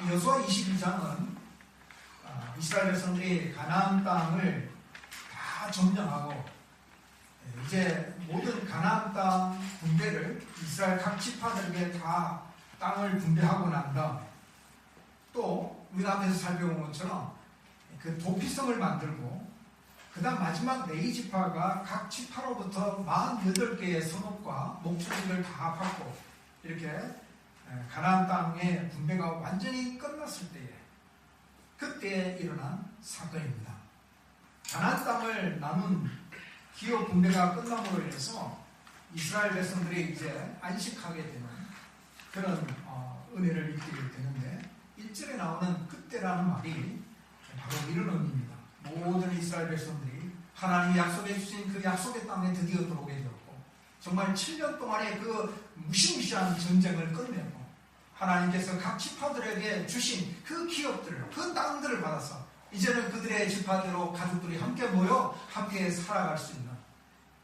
여호수아 22장은 이스라엘 백성들이 가나안 땅을 다 점령하고 이제 모든 가나안 땅 분배를 이스라엘 각 지파들에게 다 땅을 분배하고 난 다음에 또 우리가 앞에서 살펴본 것처럼 그 도피성을 만들고 그 다음 마지막 레위 지파가 각 지파로부터 48개의 성읍과 목초지를 다 받고 이렇게 가나안 땅의 분배가 완전히 끝났을 때에 그때에 일어난 사건입니다. 가나안 땅을 나눈 기업 분배가 끝남으로 인해서 이스라엘 백성들이 이제 안식하게 되는 그런 은혜를 입게 되는데 1절에 나오는 그때라는 말이 바로 이런 의미입니다. 모든 이스라엘 백성들이 하나님이 약속해 주신 그 약속의 땅에 드디어 들어오게 되었고 정말 7년 동안의 그 무시무시한 전쟁을 끝내고 하나님께서 각 지파들에게 주신 그 기업들을 그 땅들을 받아서 이제는 그들의 지파대로 가족들이 함께 모여 함께 살아갈 수 있는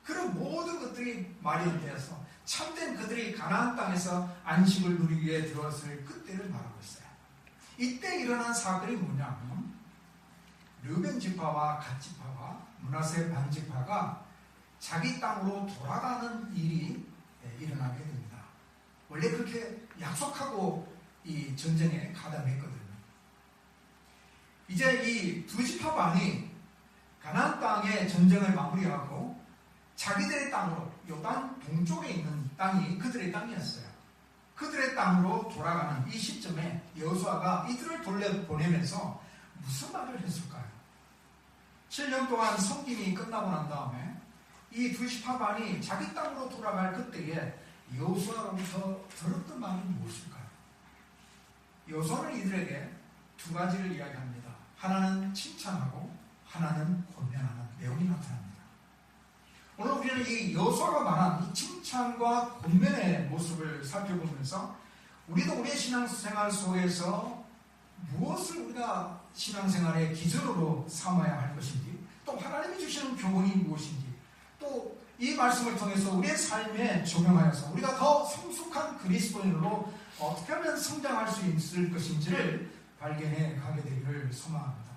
그런 모든 것들이 마련되어서 참된 그들이 가나안 땅에서 안식을 누리기 위해 들어왔을 그때를 말하고 있어요. 이때 일어난 사건이 뭐냐면 르벤 지파와 갓 지파와 므낫세 반 지파가 자기 땅으로 돌아가는 일이 일어나게 됩니다. 원래 그렇게 약속하고 이 전쟁에 가담했거든요. 이제 이 두 지파 반이 가나안 땅의 전쟁을 마무리하고 자기들의 땅으로 요단 동쪽에 있는 땅이 그들의 땅이었어요. 그들의 땅으로 돌아가는 이 시점에 여호수아가 이들을 돌려보내면서 무슨 말을 했을까요? 7년 동안 섬김이 끝나고 난 다음에 이 두 지파 반이 자기 땅으로 돌아갈 그때에 여호수아로부터 들었던 말이 무엇일까요? 여호수아는 이들에게 두 가지를 이야기합니다. 하나는 칭찬하고 하나는 권면하는 내용이 나타납니다. 오늘 우리는 이 여호수아가 말한 이 칭찬과 권면의 모습을 살펴보면서 우리도 우리의 신앙생활 속에서 무엇을 우리가 신앙생활의 기준으로 삼아야 할 것인지 또 하나님이 주시는 교훈이 무엇인지 또 이 말씀을 통해서 우리의 삶에 적용하여서 우리가 더 성숙한 그리스도인으로 어떻게 하면 성장할 수 있을 것인지를 발견해 가게 되기를 소망합니다.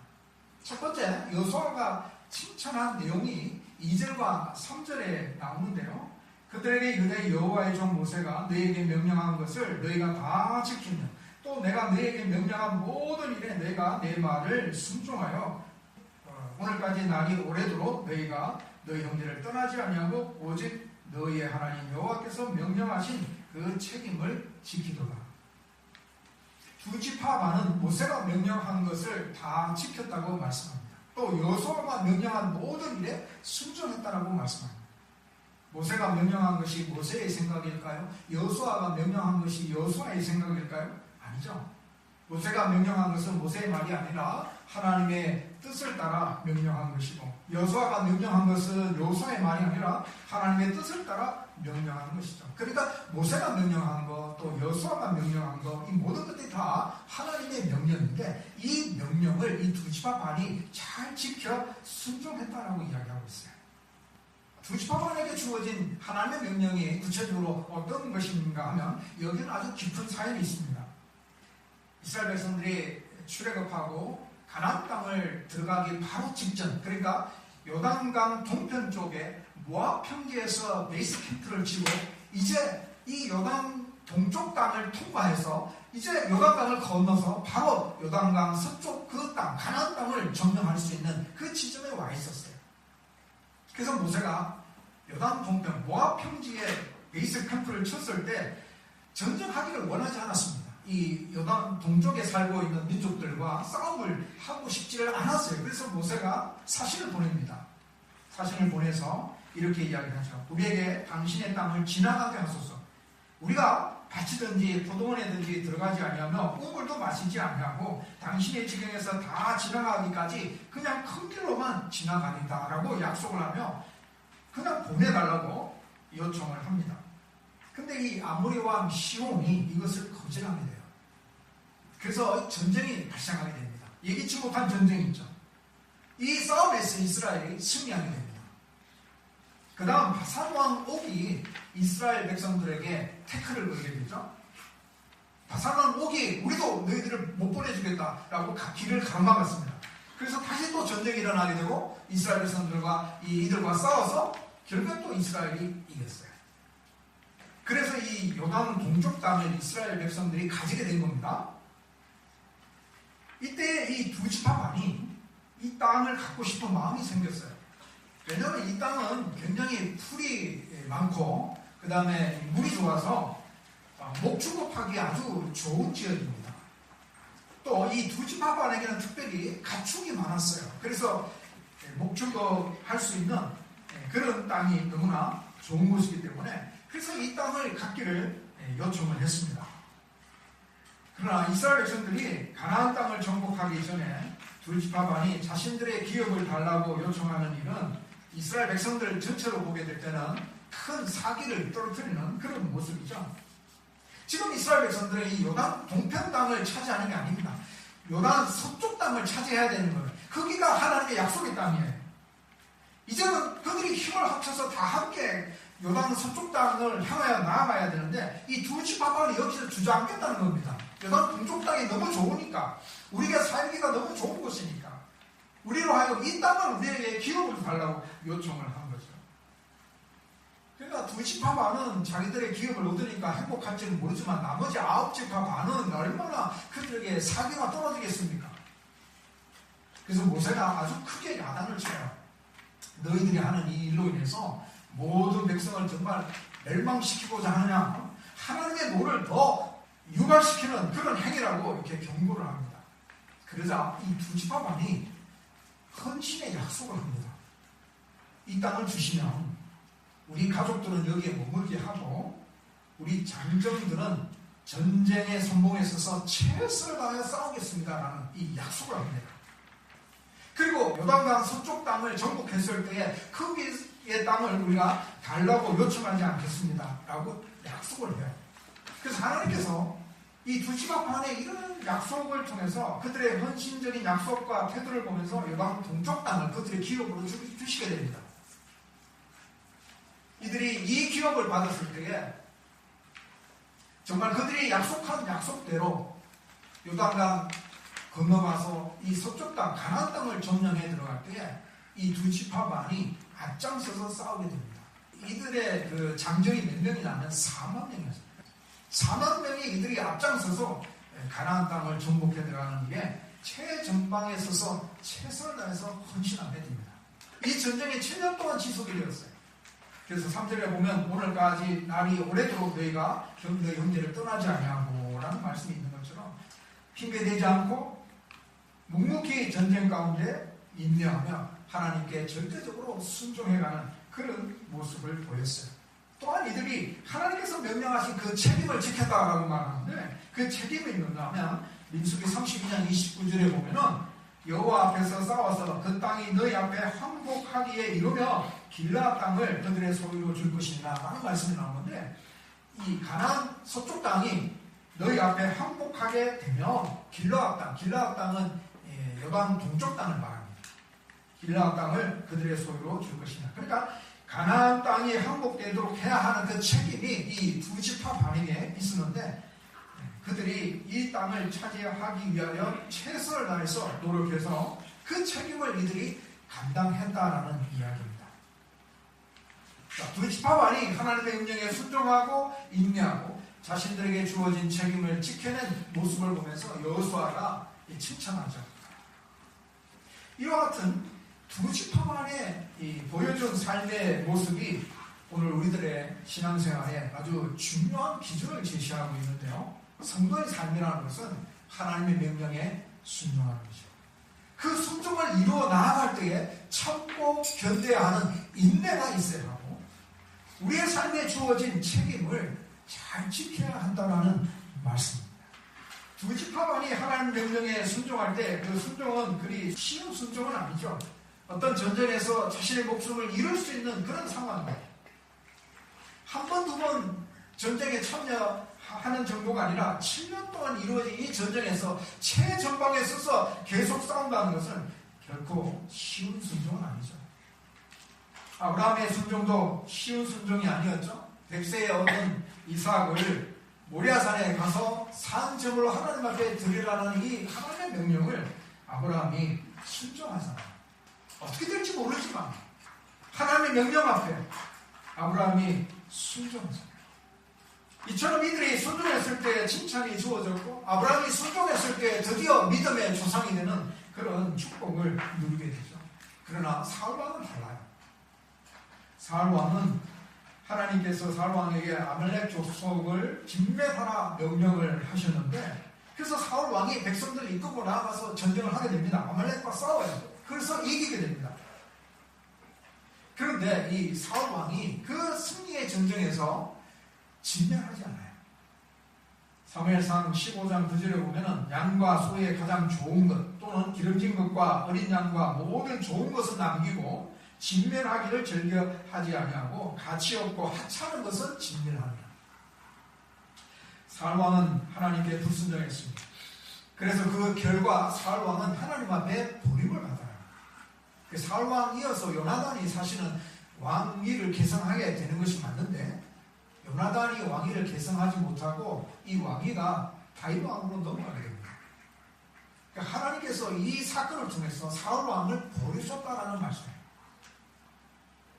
첫 번째, 여호수아가 칭찬한 내용이 2절과 3절에 나오는데요. 그들에게 이르되 여호와의 종 모세가 너희에게 명령한 것을 너희가 다 지키며 또 내가 너희에게 명령한 모든 일에 너희가 내 말을 순종하여 오늘까지 날이 오래도록 너희가 너희 형제를 떠나지 아니하고 오직 너희의 하나님 여호와께서 명령하신 그 책임을 지키도다. 두 지파 반은 모세가 명령한 것을 다 지켰다고 말씀합니다. 또 여호수아가 명령한 모든 일에 순종했다라고 말씀합니다. 모세가 명령한 것이 모세의 생각일까요? 여호수아가 명령한 것이 여호수아의 생각일까요? 아니죠. 모세가 명령한 것은 모세의 말이 아니라 하나님의 뜻을 따라 명령한 것이고 여호수아가 명령한 것은 여호수아의 말이 아니라 하나님의 뜻을 따라 명령한 것이죠. 그러니까 모세가 명령한 것, 또 여호수아가 명령한 것, 이 모든 것들이 다 하나님의 명령인데 이 명령을 이 두 지파 반이 잘 지켜 순종했다라고 이야기하고 있어요. 두 지파 반에게 주어진 하나님의 명령이 구체적으로 어떤 것인가 하면 여기는 아주 깊은 사연이 있습니다. 이스라엘 백성들이 출애굽하고 가나안 땅을 들어가기 바로 직전, 그러니까 요단강 동편 쪽에 모압 평지에서 베이스 캠프를 치고 이제 이 요단 동쪽 땅을 통과해서 이제 요단강을 건너서 바로 요단강 서쪽 그 땅, 가나안 땅을 점령할 수 있는 그 지점에 와 있었어요. 그래서 모세가 요단 동편 모압 평지에 베이스 캠프를 쳤을 때 전쟁하기를 원하지 않았습니다. 이 요단 동쪽에 살고 있는 민족들과 싸움을 하고 싶지를 않았어요. 그래서 모세가 사신을 보냅니다. 사신을 보내서 이렇게 이야기하죠. 우리에게 당신의 땅을 지나가게 하소서. 우리가 밭이든지 포도원에든지 들어가지 아니하며 우물도 마시지 아니하고 당신의 지경에서 다 지나가기까지 그냥 큰 길로만 지나가겠다라고 약속을 하며 그냥 보내달라고 요청을 합니다. 근데 이 아모리 왕 시온이 이것을 거절하게 돼요. 그래서 전쟁이 발생하게 됩니다. 예기치 못한 전쟁이 있죠. 이 싸움에서 이스라엘이 승리하게 됩니다. 그 다음 바산 왕 옥이 이스라엘 백성들에게 태클을 걸게 되죠. 바산 왕 옥이 우리도 너희들을 못 되겠다 라고 길을 가로막았습니다. 그래서 다시 또 전쟁이 일어나게 되고 이스라엘 백성들과 이들과 싸워서 결국 또 이스라엘이 이겼어요. 그래서 이 요단 동쪽 땅을 이스라엘 백성들이 가지게 된 겁니다. 이때 이 두 지파 반이 이 땅을 갖고 싶은 마음이 생겼어요. 왜냐하면 이 땅은 굉장히 풀이 많고 그 다음에 물이 좋아서 목축업하기 아주 좋은 지역입니다. 또 이 두 지파 반에게는 특별히 가축이 많았어요. 그래서 목축업할 수 있는 그런 땅이 너무나 좋은 곳이기 때문에 그래서 이 땅을 갖기를 요청을 했습니다. 그러나 이스라엘 백성들이 가나안 땅을 정복하기 전에 두 지파 반이 자신들의 기업을 달라고 요청하는 일은 이스라엘 백성들 전체로 보게 될 때는 큰 사기를 떨어뜨리는 그런 모습이죠. 지금 이스라엘 백성들은 이 요단 동편 땅을 차지하는 게 아닙니다. 요단 서쪽 땅을 차지해야 되는 거예요. 거기가 하나님의 약속의 땅이에요. 이제는 그들이 힘을 합쳐서 다 함께 요단 서쪽 땅을 향하여 나아가야 되는데 이 두 지파 반이 여기서 주저앉겠다는 겁니다. 요단 동쪽 땅이 너무 좋으니까 우리가 살기가 너무 좋은 곳이니까 우리로 하여금 이 땅을 우리에게 기업을 달라고 요청을 한 거죠. 그러니까 두 지파 반은 자기들의 기업을 얻으니까 행복할지는 모르지만 나머지 9지파 반은 얼마나 그들에게 사기가 떨어지겠습니까? 그래서 모세가 아주 크게 야단을 쳐요. 너희들이 하는 이 일로 인해서 모든 백성을 정말 멸망시키고자 하느냐, 하나님의 노를 더 유발시키는 그런 행위라고 이렇게 경고를 합니다. 그러자 이 두 지파 반이 헌신의 약속을 합니다. 이 땅을 주시면 우리 가족들은 여기에 머물게 하고 우리 장정들은 전쟁에 성공에 있어서 최선을 다하여 싸우겠습니다라는 이 약속을 합니다. 그리고 요단강 서쪽 땅을 정복했을 때에 거기의 땅을 우리가 달라고 요청하지 않겠습니다 라고 약속을 해요. 그래서 하나님께서 이 두 지파 반의 이런 약속을 통해서 그들의 헌신적인 약속과 태도를 보면서 요단 동쪽 땅을 그들의 기업으로 주시게 됩니다. 이들이 이 기업을 받았을 때에 정말 그들이 약속한 약속대로 요단강 건너가서 이 서쪽 땅 가나안 땅을 점령해 들어갈 때에 이 두 지파 반이 앞장서서 싸우게 됩니다. 이들의 그 장정이 몇 명이냐면 4만 명이었습니다. 4만 명이 이들이 앞장서서 가나안 땅을 정복해 들어가는 게 최전방에 서서 최선을 다해서 헌신하게 됩니다. 이 전쟁이 7년 동안 지속이 되었어요. 그래서 3절에 보면 오늘까지 날이 오래도록 너희가 너희 형제를 떠나지 아니하고 라는 말씀이 있는 것처럼 핑계대지 않고 묵묵히 전쟁 가운데 인내하며 하나님께 절대적으로 순종해가는 그런 모습을 보였어요. 또한 이들이 하나님께서 명령하신 그 책임을 지켰다라고 말하는데 그 책임이 뭐냐면 민수기 32장 29절에 보면은 여호와 앞에서 싸워서 그 땅이 너희 앞에 황복하기에 이르며 길르앗 땅을 그들의 소유로 줄 것이니라 라는 말씀이 나오는데 이 가나안 서쪽 땅이 너희 앞에 황복하게 되면 길르앗 땅은 요단 동쪽 땅을 말합니다. 길르앗 땅을 그들의 소유로 줄 것이다. 그러니까 가나안 땅이 항복되도록 해야 하는 그 책임이 이 두 지파 반에게 있었는데 그들이 이 땅을 차지하기 위하여 최선을 다해서 노력해서 그 책임을 이들이 감당했다라는 이야기입니다. 두 지파 반이 하나님의 명령에 순종하고 인내하고 자신들에게 주어진 책임을 지켜낸 모습을 보면서 여호수아가 칭찬하죠. 이와 같은 두 지파 반의 보여준 삶의 모습이 오늘 우리들의 신앙생활에 아주 중요한 기준을 제시하고 있는데요. 성도의 삶이라는 것은 하나님의 명령에 순종하는 것이죠. 그 순종을 이루어 나아갈 때에 참고 견뎌야 하는 인내가 있어야 하고 우리의 삶에 주어진 책임을 잘 지켜야 한다는 말씀입니다. 두 지파 반이 하나님 명령에 순종할 때 그 순종은 그리 쉬운 순종은 아니죠. 어떤 전쟁에서 자신의 목숨을 잃을 수 있는 그런 상황입니다. 한 번, 두 번 전쟁에 참여하는 정도가 아니라 7년 동안 이루어진 이 전쟁에서 최전방에 서서 계속 싸운다는 것은 결코 쉬운 순종은 아니죠. 아브라함의 순종도 쉬운 순종이 아니었죠. 백세에 얻은 이삭을 모리아산에 가서 산 제물로 하나님 앞에 드리라는 이 하나님의 명령을 아브라함이 순종하잖아요. 어떻게 될지 모르지만 하나님의 명령 앞에 아브라함이 순종하잖아요. 이처럼 이들이 순종했을 때 칭찬이 주어졌고 아브라함이 순종했을 때 드디어 믿음의 조상이 되는 그런 축복을 누리게 되죠. 그러나 사울왕은 달라요. 사울왕은 하나님께서 사울왕에게 아말렉 족속을 진멸하라 명령을 하셨는데 그래서 사울왕이 백성들을 이끌고 나아가서 전쟁을 하게 됩니다. 아말렉과 싸워요. 그래서 이기게 됩니다. 그런데 이 사울왕이 그 승리의 전쟁에서 진멸하지 않아요. 사무엘상 15장 9절에 보면은 양과 소의 가장 좋은 것 또는 기름진 것과 어린 양과 모든 좋은 것은 남기고 진멸하기를 즐겨하지 아니하고 가치 없고 하찮은 것은 진멸합니다. 사울왕은 하나님께 불순종했습니다. 그래서 그 결과 사울왕은 하나님 앞에 버림을 받아요. 사울왕 이어서 요나단이 사실은 왕위를 계승하게 되는 것이 맞는데 요나단이 왕위를 계승하지 못하고 이 왕위가 다윗 왕으로 넘어가게 됩니다. 그러니까 하나님께서 이 사건을 통해서 사울 왕을 버리셨다라는 말씀이에요.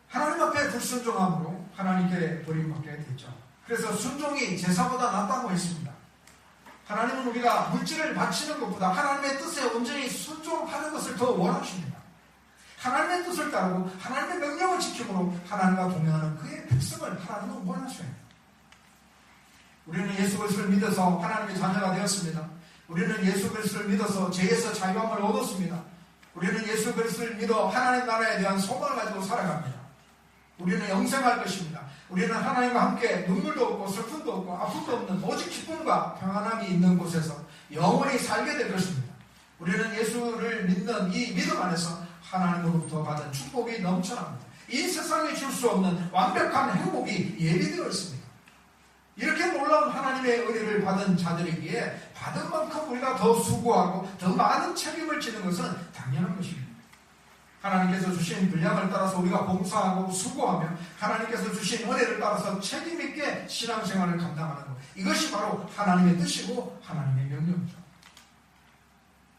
하나님 앞에 불순종함으로 하나님께 버림받게 됐죠. 그래서 순종이 제사보다 낫다고 했습니다. 하나님은 우리가 물질을 바치는 것보다 하나님의 뜻에 온전히 순종하는 것을 더 원하십니다. 하나님의 뜻을 따르고 하나님의 명령을 지킴으로 하나님과 동행하는 그의 백성을 하나님은 원하셔요. 우리는 예수 그리스도를 믿어서 하나님의 자녀가 되었습니다. 우리는 예수 그리스도를 믿어서 죄에서 자유함을 얻었습니다. 우리는 예수 그리스도를 믿어 하나님 나라에 대한 소망을 가지고 살아갑니다. 우리는 영생할 것입니다. 우리는 하나님과 함께 눈물도 없고 슬픔도 없고 아픔도 없는 오직 기쁨과 평안함이 있는 곳에서 영원히 살게 될 것입니다. 우리는 예수를 믿는 이 믿음 안에서 하나님으로부터 받은 축복이 넘쳐납니다. 이 세상에 줄 수 없는 완벽한 행복이 예비되어 있습니다. 이렇게 놀라운 하나님의 은혜를 받은 자들이기에 받은 만큼 우리가 더 수고하고 더 많은 책임을 지는 것은 당연한 것입니다. 하나님께서 주신 분량을 따라서 우리가 봉사하고 수고하며 하나님께서 주신 은혜를 따라서 책임있게 신앙생활을 감당하는 것, 이것이 바로 하나님의 뜻이고 하나님의 명령이죠.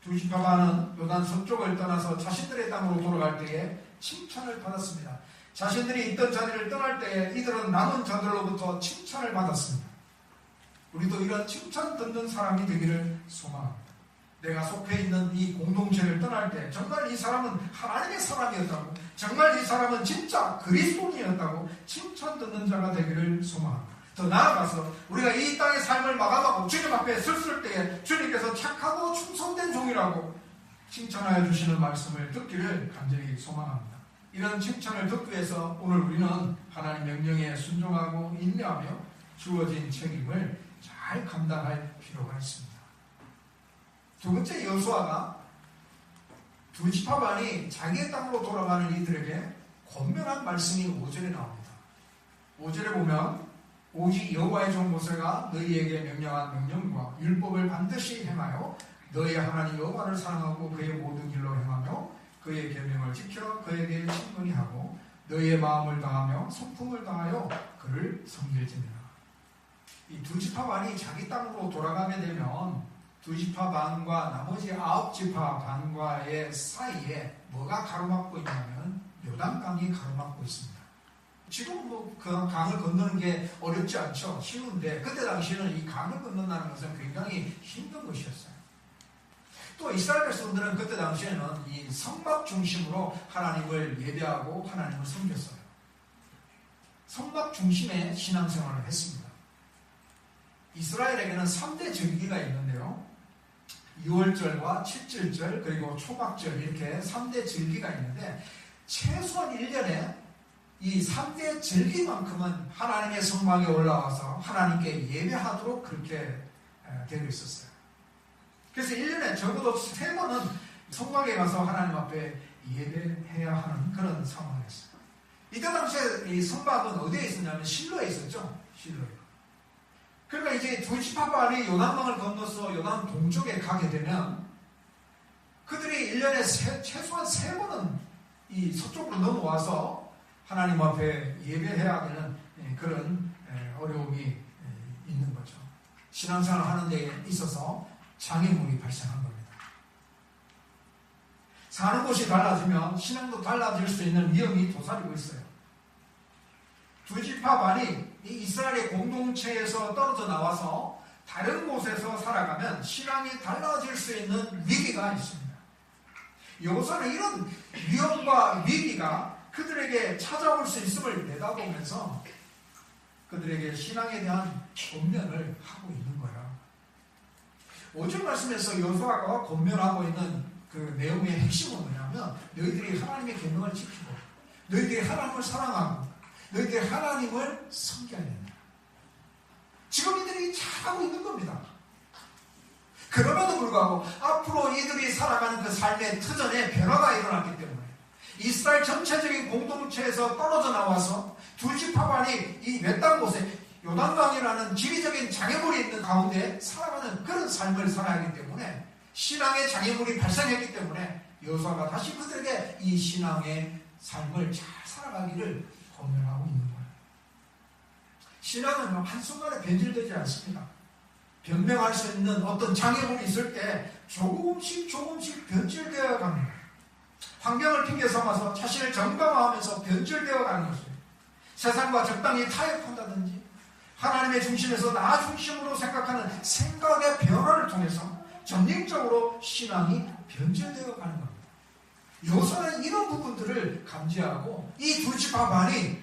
두 지파만은 요단 서쪽을 떠나서 자신들의 땅으로 돌아갈 때에 칭찬을 받았습니다. 자신들이 있던 자리를 떠날 때에 이들은 남은 자들로부터 칭찬을 받았습니다. 우리도 이런 칭찬 듣는 사람이 되기를 소망합니다. 내가 속해 있는 이 공동체를 떠날 때 정말 이 사람은 하나님의 사람이었다고, 정말 이 사람은 진짜 그리스도인이었다고 칭찬 듣는 자가 되기를 소망합니다. 더 나아가서 우리가 이 땅의 삶을 마감하고 주님 앞에 섰을 때에 주님께서 착하고 충성된 종이라고 칭찬하여 주시는 말씀을 듣기를 간절히 소망합니다. 이런 칭찬을 듣기 위해서 오늘 우리는 하나님 명령에 순종하고 인내하며 주어진 책임을 잘 감당할 필요가 있습니다. 두 번째, 여호수아가 두 지파만이 자기의 땅으로 돌아가는 이들에게 권면한 말씀이 5절에 나옵니다. 5절에 보면 오직 여호와의 종 모세가 너희에게 명령한 명령과 율법을 반드시 행하여 너희 하나님 여호와를 사랑하고 그의 모든 길로 행하며 그의 계명을 지켜 그에게 친근히 하고 너희의 마음을 다하며 성품을 다하여 그를 섬길지니라. 이 두 지파만이 자기 땅으로 돌아가게 되면 두 지파 반과 나머지 9지파 반과의 사이에 뭐가 가로막고 있냐면 요단강이 가로막고 있습니다. 지금 그 강을 건너는 게 어렵지 않죠. 쉬운데 그때 당시에는 이 강을 건넌다는 것은 굉장히 힘든 것이었어요. 또 이스라엘 백성들은 그때 당시에는 이 성막 중심으로 하나님을 예배하고 하나님을 섬겼어요. 성막 중심의 신앙생활을 했습니다. 이스라엘에게는 3대 절기가 있는데요. 6월절과 7절절 그리고 초막절 이렇게 3대 절기가 있는데 최소한 1년에 이 3대 절기만큼은 하나님의 성막에 올라와서 하나님께 예배하도록 그렇게 되어 있었어요. 그래서 1년에 적어도 3번은 성막에 가서 하나님 앞에 예배해야 하는 그런 상황이었어요. 이때 당시에 이 성막은 어디에 있었냐면 실로에 있었죠. 실로에. 그러니까 이제 두 지파반이 요단강을 건너서 요단 동쪽에 가게 되면 그들이 1년에 최소한 3번은 이 서쪽으로 넘어와서 하나님 앞에 예배해야 되는 그런 어려움이 있는 거죠. 신앙생활을 하는 데 있어서 장애물이 발생한 겁니다. 사는 곳이 달라지면 신앙도 달라질 수 있는 위험이 도사리고 있어요. 두 지파 반이 이 이스라엘의 공동체에서 떨어져 나와서 다른 곳에서 살아가면 신앙이 달라질 수 있는 위기가 있습니다. 여호수아는 이런 위험과 위기가 그들에게 찾아올 수 있음을 내다보면서 그들에게 신앙에 대한 권면을 하고 있는 거예요. 5절 말씀에서 여호수아가 권면하고 있는 그 내용의 핵심은 뭐냐면 너희들이 하나님의 계명을 지키고 너희들이 하나님을 사랑하고 너희들이 하나님을 섬겨야 된다. 지금 이들이 잘하고 있는 겁니다. 그럼에도 불구하고 앞으로 이들이 살아가는 그 삶의 터전에 변화가 일어났기 때문에 이스라엘 전체적인 공동체에서 떨어져 나와서 두 지파 반이 이 외딴 곳에 요단강이라는 지리적인 장애물이 있는 가운데 살아가는 그런 삶을 살아야 하기 때문에 신앙의 장애물이 발생했기 때문에 여호수아가 다시 그들에게 이 신앙의 삶을 잘 살아가기를 권면하고 있는 거예요. 신앙은 한순간에 변질되지 않습니다. 변명할 수 있는 어떤 장애물이 있을 때 조금씩 변질되어 갑니다. 환경을 핑계 삼아서 자신을 정당화하면서 변질되어 가는 것이에요. 세상과 적당히 타협한다든지 하나님의 중심에서 나 중심으로 생각하는 생각의 변화를 통해서 점진적으로 신앙이 변질되어 가는 겁니다. 여호수아는 이런 부분들을 감지하고 이 두 지파 반이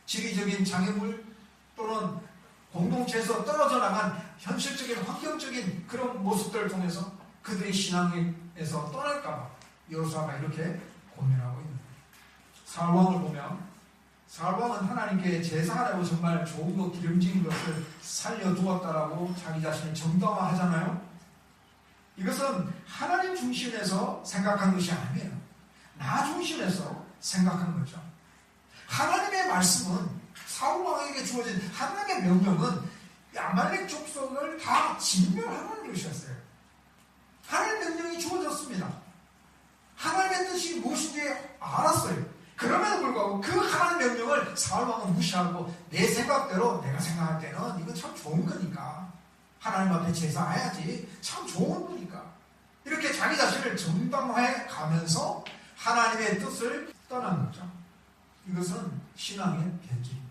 지리적인 장애물 또는 공동체에서 떨어져 나간 현실적인 환경적인 그런 모습들을 통해서 그들의 신앙에서 떠날까봐 여호수아가 이렇게 고민하고 있는 거예요. 사울왕을 보면 사울왕은 하나님께 제사하라고 정말 좋은 것 기름진 것을 살려두었다라고 자기 자신을 정당화하잖아요. 이것은 하나님 중심에서 생각한 것이 아니에요. 나 중심에서 생각한 거죠. 하나님의 말씀은 사울왕에게 주어진 하나님의 명령은 아말렉 족속을 다 진멸하라는 것이었어요. 하나님의 명령이 주어졌습니다. 하나님의 뜻이 무엇인지 알았어요. 그럼에도 불구하고 그 하나님의 명령을 사울왕은 무시하고 내 생각대로 내가 생각할 때는 이건 참 좋은 거니까 하나님 앞에 제사해야지 참 좋은 거니까 이렇게 자기 자신을 정당화해 가면서 하나님의 뜻을 떠난 거죠. 이것은 신앙의 변질입니다.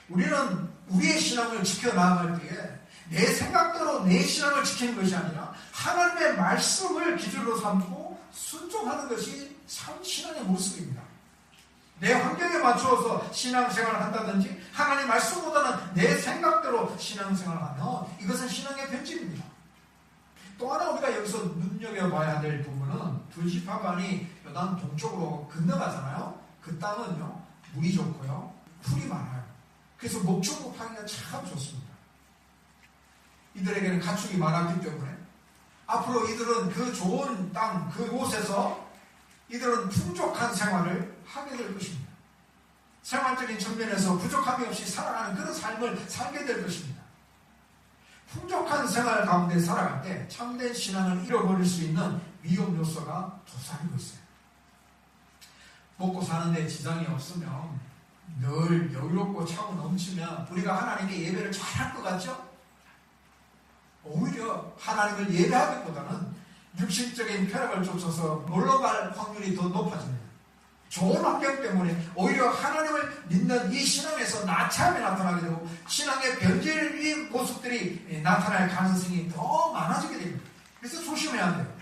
우리는 우리의 신앙을 지켜나갈 때에 내 생각대로 내 신앙을 지키는 것이 아니라 하나님의 말씀을 기준으로 삼고 순종하는 것이 참 신앙의 모습입니다. 내 환경에 맞추어서 신앙생활을 한다든지 하나님 말씀보다는 내 생각대로 신앙생활을 하면 이것은 신앙의 변질입니다. 또 하나 우리가 여기서 눈여겨봐야 될 부분은 두 지파 반이 요단 동쪽으로 건너가잖아요. 그 땅은요 물이 좋고요 풀이 많아요. 그래서 목축하기가 참 좋습니다. 이들에게는 가축이 많았기 때문에 앞으로 이들은 그 좋은 땅 그곳에서 이들은 풍족한 생활을 하게 될 것입니다. 생활적인 측면에서 부족함이 없이 살아가는 그런 삶을 살게 될 것입니다. 풍족한 생활 가운데 살아갈 때 참된 신앙을 잃어버릴 수 있는 위험 요소가 도사리고 있어요. 먹고 사는데 지장이 없으면 늘 여유롭고 차고 넘치면 우리가 하나님께 예배를 잘할 것 같죠? 오히려 하나님을 예배하기보다는 육신적인 쾌락을 쫓아서 놀러갈 확률이 더 높아집니다. 좋은 환경 때문에 오히려 하나님을 믿는 이 신앙에서 나체함이 나타나게 되고 신앙의 변질의 모습들이 나타날 가능성이 더 많아지게 됩니다. 그래서 조심해야 돼요.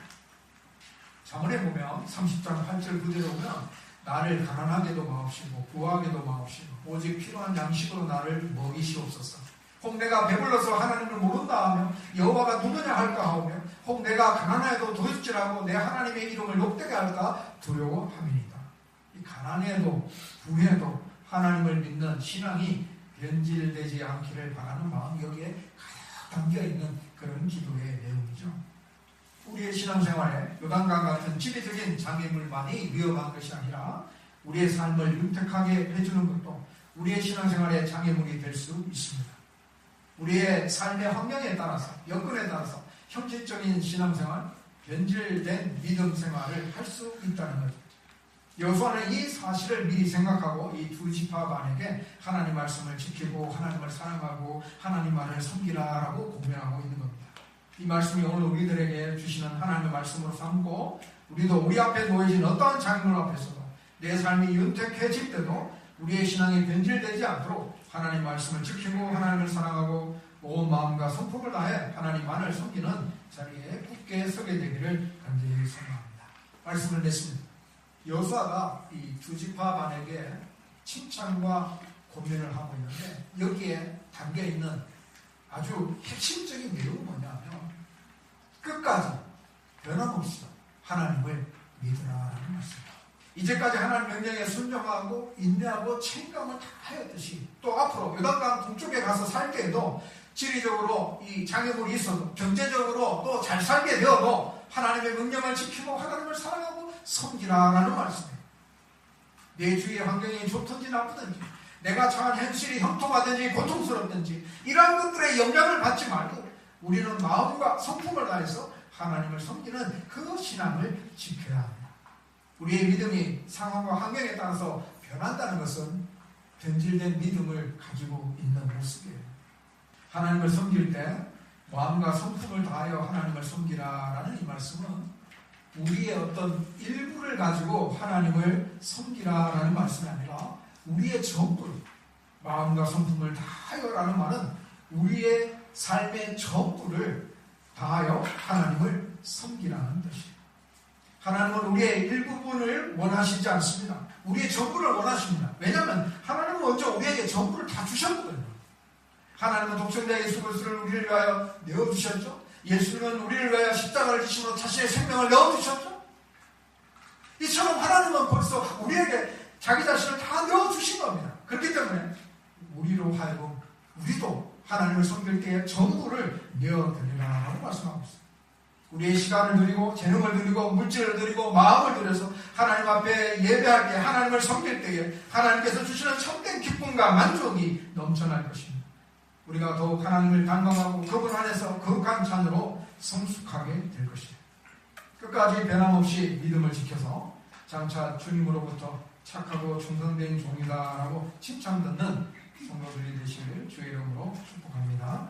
잠언에 보면 30장 8절 9절에 보면 나를 가난하게도 마옵시고 부하게도 마옵시고 오직 필요한 양식으로 나를 먹이시옵소서. 혹 내가 배불러서 하나님을 모른다 하며 여호와가 누구냐 할까 하오며 혹 내가 가난해도 도둑질하고 내 하나님의 이름을 욕되게 할까 두려워함이니이다. 이 가난해도 부해도 하나님을 믿는 신앙이 변질되지 않기를 바라는 마음이 여기에 가득 담겨있는 그런 기도의 내용이죠. 우리의 신앙생활에 요단강 같은 지리적인 장애물만이 위험한 것이 아니라 우리의 삶을 윤택하게 해주는 것도 우리의 신앙생활의 장애물이 될 수 있습니다. 우리의 삶의 환경에 따라서 여건에 따라서 형식적인 신앙생활, 변질된 믿음 생활을 할 수 있다는 거죠. 여호수아는 이 사실을 미리 생각하고 이 두 지파 반에게 하나님 말씀을 지키고 하나님을 사랑하고 하나님 말을 섬기라라고 공명하고 있는 겁니다. 이 말씀이 오늘 우리들에게 주시는 하나님의 말씀으로 삼고 우리도 우리 앞에 놓여진 어떠한 장면 앞에서도 내 삶이 윤택해질 때도 우리의 신앙이 변질되지 않도록 하나님 말씀을 지키고 하나님을 사랑하고 온 마음과 성품을 다해 하나님만을 섬기는 자리에 굳게 서게 되기를 간절히 소망합니다. 말씀을 냈습니다. 여호수아가 이 두 지파 반에게 칭찬과 권면을 하고 있는데 여기에 담겨있는 아주 핵심적인 내용은 뭐냐면 끝까지 변함없이 하나님을 믿으라는 말씀입니다. 이제까지 하나님 명령에 순종하고 인내하고 책임감을 다 하였듯이 또 앞으로 요단강 동쪽에 가서 살 때에도 지리적으로 이 장애물이 있어도 경제적으로 또 잘 살게 되어도 하나님의 명령을 지키고 하나님을 사랑하고 섬기라라는 말씀이에요. 내 주위의 환경이 좋든지 나쁘든지 내가 처한 현실이 형통하든지 고통스럽든지 이러한 것들의 영향을 받지 말고 우리는 마음과 성품을 다해서 하나님을 섬기는 그 신앙을 지켜야 합니다. 우리의 믿음이 상황과 환경에 따라서 변한다는 것은 변질된 믿음을 가지고 있는 모습이에요. 하나님을 섬길 때 마음과 성품을 다하여 하나님을 섬기라라는 이 말씀은 우리의 어떤 일부를 가지고 하나님을 섬기라라는 말씀이 아니라 우리의 전부를 마음과 성품을 다하여라는 말은 우리의 삶의 전부를 다하여 하나님을 섬기라는 뜻이에요. 하나님은 우리의 일부분을 원하시지 않습니다. 우리의 전부를 원하십니다. 왜냐하면 하나님은 먼저 우리에게 전부를 다 주셨거든요. 하나님은 독생자 예수 그리스도를 우리를 위하여 내어주셨죠. 예수님은 우리를 위하여 십자가를 지심으로 자신의 생명을 내어주셨죠. 이처럼 하나님은 벌써 우리에게 자기 자신을 다 내어주신 겁니다. 그렇기 때문에 우리로 하여금 우리도 하나님을 섬길 때에 전부를 내어드리라고 말씀하고 있습니다. 우리의 시간을 드리고 재능을 드리고 물질을 드리고 마음을 들여서 하나님 앞에 예배할 때 하나님을 섬길 때에 하나님께서 주시는 참된 기쁨과 만족이 넘쳐날 것입니다. 우리가 더욱 하나님을 단방하고 그분 안에서 거룩한 찬으로 성숙하게 될 것입니다. 끝까지 변함없이 믿음을 지켜서 장차 주님으로부터 착하고 충성된 종이다라고 칭찬 듣는 성도들이 되시길 주의 이름으로 축복합니다.